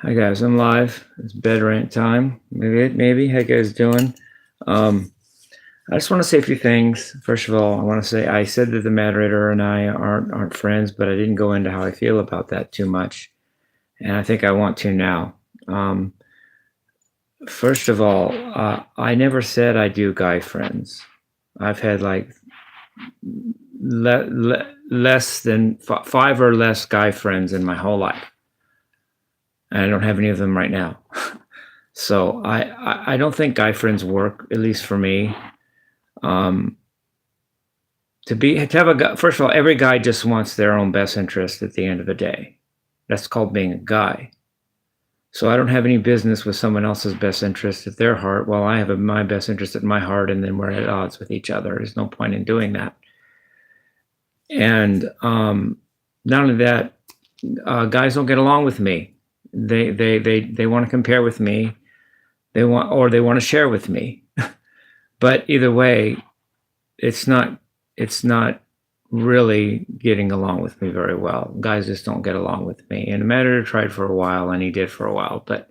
Hi guys, I'm live. It's bed rant time. Maybe. How you guys doing? Um, I just want to say a few things. First of all, I want to say I said that the moderator and I aren't friends, but I didn't go into how I feel about that too much, and I think I want to now. Um, First of all, I never said I do guy friends. I've had like less than five or less guy friends in my whole life, and I don't have any of them right now. So I don't think guy friends work, at least for me. Um, to have a guy, first of all, every guy just wants their own best interest at the end of the day. That's called being a guy. So I don't have any business with someone else's best interest at their heart while I have my best interest at my heart, and then we're at odds with each other. There's no point in doing that. And not only that, guys don't get along with me. They want to compare with me. They want to share with me. But either way, it's not really getting along with me very well. Guys just don't get along with me. And the Matter tried for a while, and he did for a while, but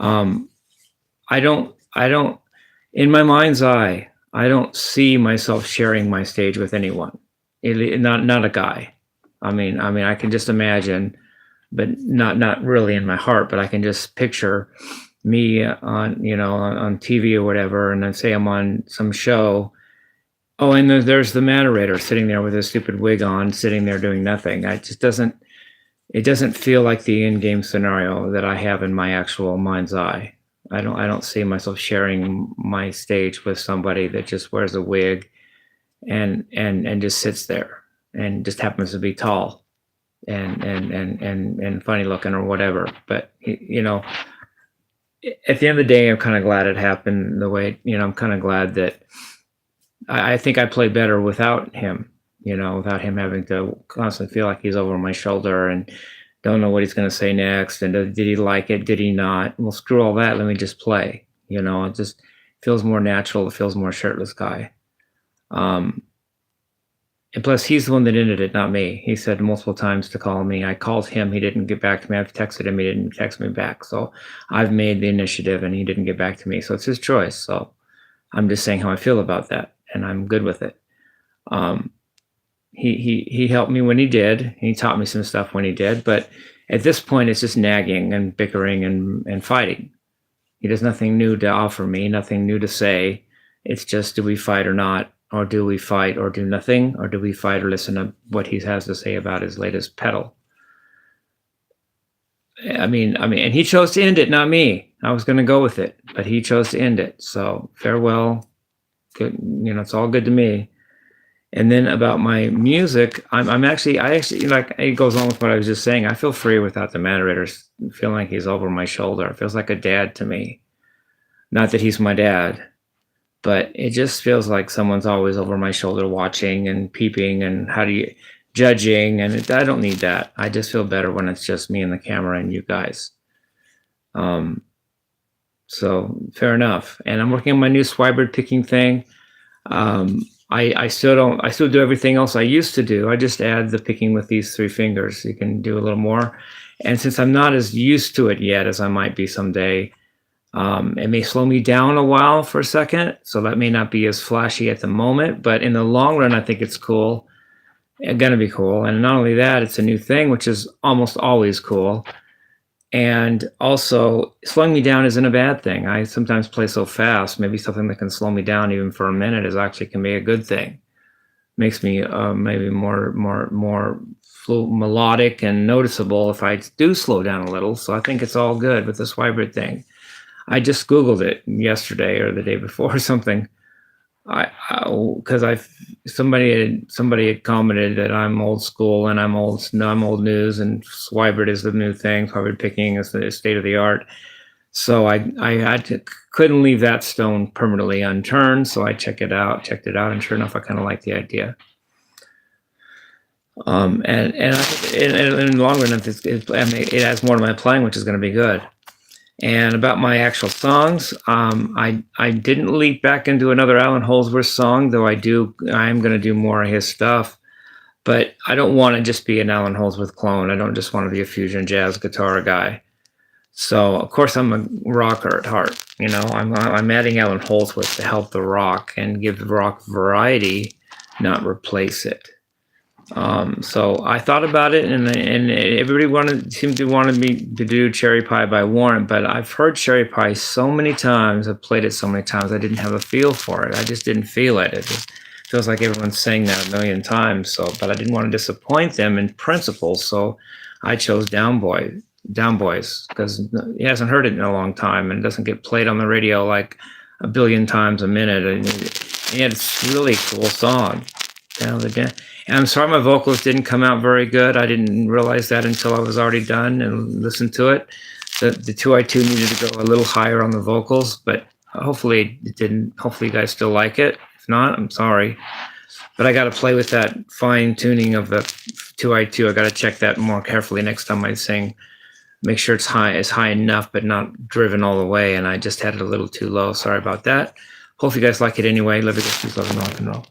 I don't in my mind's eye, I don't see myself sharing my stage with anyone. Not a guy. I mean, I can just imagine, but not really in my heart, but I can just picture me on on TV or whatever, and then say I'm on some show. Oh, and there's the moderator sitting there with his stupid wig on, sitting there doing nothing. It doesn't feel like the in-game scenario that I have in my actual mind's eye. I don't see myself sharing my stage with somebody that just wears a wig and just sits there and just happens to be tall and funny looking or whatever. But at the end of the day, I'm kind of glad it happened the way, I'm kind of glad that I think I play better without him, without him having to constantly feel like he's over my shoulder and don't know what he's going to say next. And did he like it? Did he not? Well, screw all that. Let me just play. It just feels more natural. It feels more Shirtless Guy. And plus, he's the one that ended it, not me. He said multiple times to call me. I called him. He didn't get back to me. I've texted him. He didn't text me back. So I've made the initiative, and he didn't get back to me. So it's his choice. So I'm just saying how I feel about that, and I'm good with it. He helped me when he did. He taught me some stuff when he did. But at this point, it's just nagging and bickering and fighting. He does nothing new to offer me, nothing new to say. It's just, do we fight or not? Or do we fight or do nothing? Or do we fight or listen to what he has to say about his latest pedal? I mean, and he chose to end it, not me. I was going to go with it, but he chose to end it. So farewell. Good, it's all good to me. And then about my music, I actually like, it goes on with what I was just saying. I feel free without the moderator feeling like he's over my shoulder. It feels like a dad to me. Not that he's my dad, but it just feels like someone's always over my shoulder watching and peeping and judging. And I don't need that. I just feel better when it's just me and the camera and you guys. So fair enough. And I'm working on my new Swibert picking thing. I still do everything else I used to do. I just add the picking with these 3 fingers. You can do a little more. And since I'm not as used to it yet as I might be someday, it may slow me down a while for a second. So that may not be as flashy at the moment, but in the long run, I think it's cool. It's gonna be cool. And not only that, it's a new thing, which is almost always cool. And also, slowing me down isn't a bad thing. I sometimes play so fast. Maybe something that can slow me down even for a minute can be a good thing. Makes me maybe more melodic and noticeable if I do slow down a little. So I think it's all good with this hybrid thing. I just Googled it yesterday or the day before or something. Because somebody had commented that I'm old school and I'm old news, and Swibert is the new thing. Swibert picking is the state of the art. So I couldn't leave that stone permanently unturned. So I checked it out, and sure enough, I kind of like the idea. And in the long run, it adds more to my playing, which is going to be good. And about my actual songs, I didn't leap back into another Alan Holdsworth song, though I am going to do more of his stuff. But I don't want to just be an Alan Holdsworth clone. I don't just want to be a fusion jazz guitar guy. So of course I'm a rocker at heart. You know, I'm adding Alan Holdsworth to help the rock and give the rock variety, not replace it. So I thought about it, and everybody seemed to wanted me to do Cherry Pie by Warrant, but I've heard Cherry Pie so many times, I've played it so many times, I didn't have a feel for it. I just didn't feel it. It just feels like everyone's saying that a million times. So, but I didn't want to disappoint them in principle, so I chose Down Boys because he hasn't heard it in a long time, and it doesn't get played on the radio like a billion times a minute. And it's a really cool song. Down the down. And I'm sorry my vocals didn't come out very good. I didn't realize that until I was already done and listened to it. The 2i2 needed to go a little higher on the vocals, but hopefully it didn't. Hopefully you guys still like it. If not, I'm sorry. But I got to play with that fine tuning of the 2i2. I got to check that more carefully next time I sing. Make sure it's high enough, but not driven all the way. And I just had it a little too low. Sorry about that. Hopefully you guys like it anyway. Love you guys. Peace, love, and rock and roll.